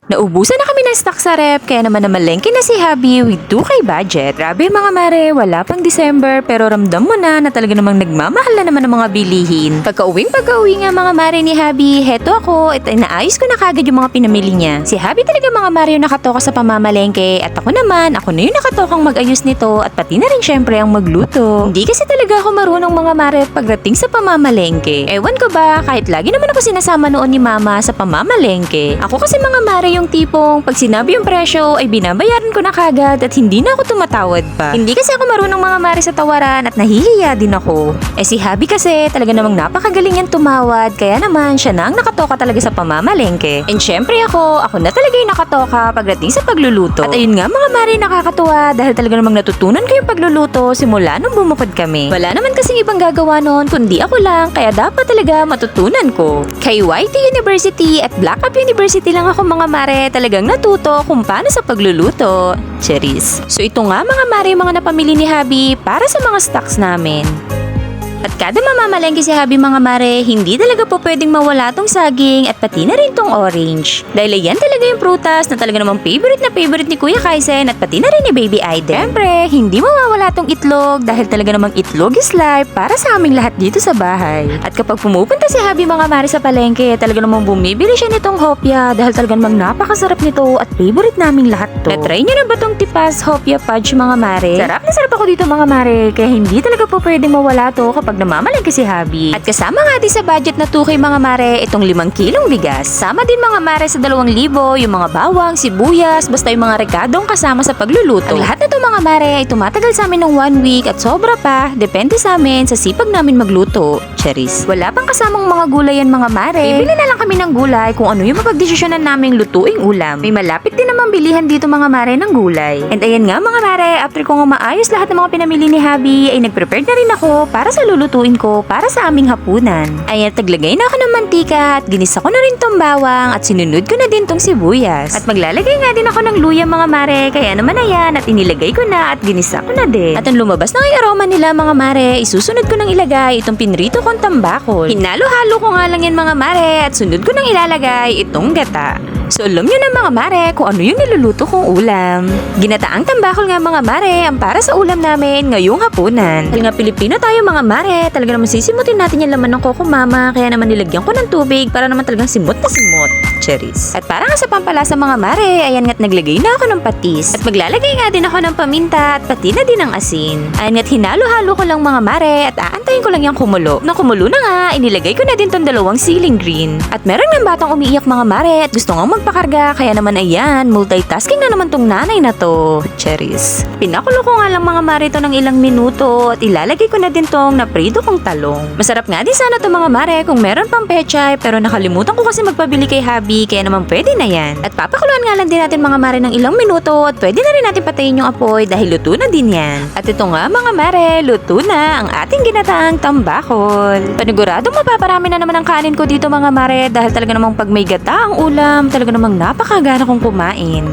Naubusan na kami ng stock sa rep, kaya naman namalengke na si Habi with 2K budget. Grabe mga mare, wala pang December pero ramdam mo na talaga namang nagmamahal na naman ang mga bilihin. Pagka-uwi nga mga mare ni Habi, heto ako at inaayos ko na kagad yung mga pinamili niya. Si Habi talaga mga mare yung nakatoka sa pamamalengke at ako naman, ako na yung nakatokang mag-ayos nito at pati na rin syempre ang magluto. Hindi kasi talaga ako marunong mga mare pagdating sa pamamalengke. Ewan ko ba, kahit lagi naman ako sinasama noon ni mama sa pamamalengke. Ako kasi mga mare yung tipong pag sinabi yung presyo ay binabayaran ko na kagad at hindi na ako tumatawad pa. Hindi kasi ako marunong mga mare sa tawaran at nahihiya din ako. Si Habi kasi talaga namang napakagaling yan tumawad kaya naman siya na ang nakatoka talaga sa pamamalengke. And syempre ako na talaga yung nakatoka pagdating sa pagluluto. At ayun nga mga mare nakakatuwa dahil talaga namang natutunan ko yung pagluluto simula nung bumukod kami. Wala naman kasing ibang gagawa noon kundi ako lang kaya dapat talaga matutunan ko. Kay YT University at Black Up University lang ako mga mare talagang natuto kung paano sa pagluluto. Cheris. So ito nga mga mare mga napamili ni Habi para sa mga stocks namin. At kada mamamalengke si Habi mga mare, hindi talaga po pwedeng mawala tong saging at pati na rin tong orange. Dahil yan talaga yung prutas na talaga namang favorite ni Kuya Kaisen at pati na rin ni Baby Aiden. Siyempre, hindi mawawala tong itlog dahil talaga namang itlog is life para sa aming lahat dito sa bahay. At kapag pumupunta si Habi mga mare sa palengke, talaga namang bumibili siya nitong hopya dahil talaga namang napakasarap nito at favorite naming lahat to. Na-try niyo na ba tong tipas hopya fudge mga mare? Sarap na sarap ako dito mga mare, kaya hindi talaga po pwedeng mawala to kapag namamalengke si Habi. At kasama nga din sa budget na 2K mga mare itong 5 kilong bigas. Sama din mga mare sa 2,000 yung mga bawang, sibuyas, basta yung mga rekadong kasama sa pagluluto. Ang lahat na to mga mare ay tumatagal sa amin ng 1 week at sobra pa, depende sa amin sa sipag namin magluto. Cheris. Wala pang kasamang mga gulay yan mga mare. Bibili na lang kami ng gulay kung ano yung mapagdesisyonan naming lutuing ulam. May malapit din namang bilihan dito mga mare ng gulay. And ayan nga mga mare, after ko nga maayos lahat ng mga pinamili ni Habi ay nag-prepare na rin ako para sa lulutuin ko para sa aming hapunan. Ayan, taglagay na ako ng mantika at ginisa ko na rin tong bawang at sinunod ko na din tong sibuyas. At maglalagay nga din ako ng luya mga mare, kaya naman ayan at inilagay ko na at ginisa ko na din. At ang lumabas na yung aroma nila mga mare, isusunod ko nang ilagay itong pinrito kong tambakol. Hinalo-halo ko nga lang yan mga mare at sunod ko nang ilalagay itong gata. So alam nyo na mga mare kung ano yung niluluto kong ulam. Ginataang tambakol nga mga mare ang para sa ulam namin ngayong hapunan. Dahil nga Pilipino tayo mga mare, talaga naman sisimutin natin yung laman ng koko mama, kaya naman nilagyan ko ng tubig para naman talagang simot na simot. Cheris. At para nga sa pampalasa mga mare, ayan nga't naglagay na ako ng patis. At maglalagay nga din ako ng paminta at pati na din ng asin. Ayan nga't hinalo-halo ko lang mga mare at aantayin ko lang yung kumulo. Nang kumulo na nga, inilagay ko na din tong 2 siling green. At meron ng batang umiiyak mga mare at gusto nga magpakarga, kaya naman ayan, multitasking na naman tong nanay na to. Cheris. Pinakulo ko nga lang mga mare to ng ilang minuto at ilalagay ko na din tong naprido kong talong. Masarap nga din sana to mga mare kung meron pang pechay pero nakalimutan ko kasi magpabili kay Habi kaya naman pwede na yan. At papakuluan nga lang din natin mga mare ng ilang minuto at pwede na rin natin patayin yung apoy dahil luto na din yan. At ito nga mga mare, luto na ang ating ginataang tambakol. Paniguradong mapaparami na naman ang kanin ko dito mga mare dahil talaga namang pag may gata ang ulam, talaga namang napakagana kong kumain.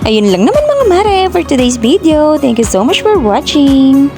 Ayun lang naman mga mare for today's video. Thank you so much for watching.